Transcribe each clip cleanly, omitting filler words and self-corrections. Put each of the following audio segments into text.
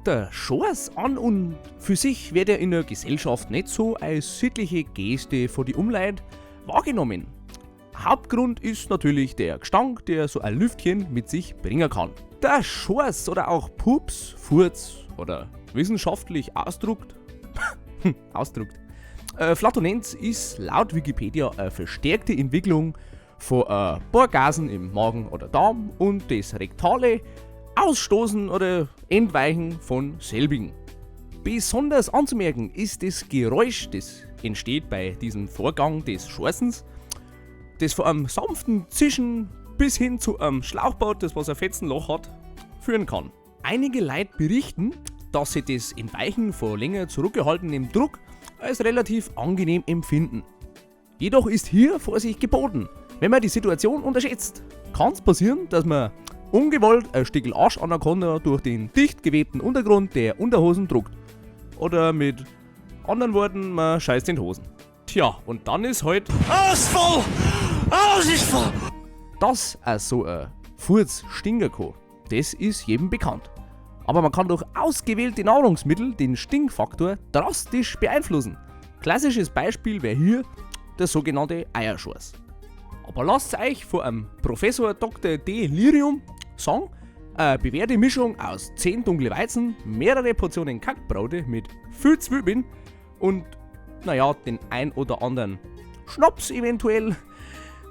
Der Schors an und für sich wird er in der Gesellschaft nicht so als sittliche Geste vor die Umleid wahrgenommen. Hauptgrund ist natürlich der Gestank, der so ein Lüftchen mit sich bringen kann. Der Schors oder auch Pups, Furz oder wissenschaftlich ausdruckt, Flatulenz ist laut Wikipedia eine verstärkte Entwicklung von Bohrgasen im Magen oder Darm und das rektale Ausstoßen oder Entweichen von selbigen. Besonders anzumerken ist das Geräusch, das entsteht bei diesem Vorgang des Schorsens, das von einem sanften Zischen bis hin zu einem Schlauchboot, das was ein Fetzenloch hat, führen kann. Einige Leute berichten, dass sie das Entweichen von länger zurückgehaltenem Druck als relativ angenehm empfinden. Jedoch ist hier Vorsicht geboten. Wenn man die Situation unterschätzt, kann es passieren, dass man ungewollt ein Stückel Arschanaconda durch den dicht gewebten Untergrund der Unterhosen druckt. Oder mit anderen Worten, man scheißt in die Hosen. Tja, und dann ist halt Alles voll! Alles ist voll! dass so ein Furz stinken kann. Das ist jedem bekannt. Aber man kann durch ausgewählte Nahrungsmittel den Stinkfaktor drastisch beeinflussen. Klassisches Beispiel wäre hier der sogenannte Eierschors. Aber lasst euch von einem Professor Dr. D. Lirium sagen, eine bewährte Mischung aus 10 dunkle Weizen, mehrere Portionen Kackbraute mit viel Zwiebeln und den ein oder anderen Schnaps eventuell.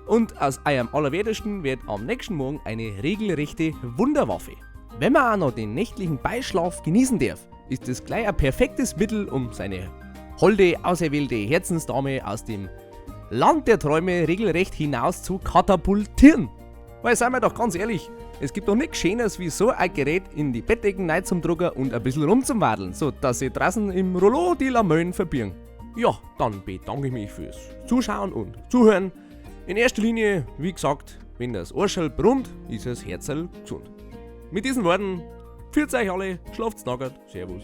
Und aus eurem Allerwertesten wird am nächsten Morgen eine regelrechte Wunderwaffe. Wenn man auch noch den nächtlichen Beischlaf genießen darf, ist es gleich ein perfektes Mittel, um seine holde, auserwählte Herzensdame aus dem Land der Träume regelrecht hinaus zu katapultieren. Weil, seien wir doch ganz ehrlich, es gibt doch nichts Schöneres wie so ein Gerät in die Bettdecken rein zum Drucker und ein bisschen rumzuwadeln, so dass sie draußen im Rollo die Lamellen verbirgen. Ja, dann bedanke ich mich fürs Zuschauen und Zuhören. In erster Linie, wie gesagt, wenn das Arschel brummt, ist das Herzl gesund. Mit diesen Worten, pfiat euch alle, schlaft's nackert, servus.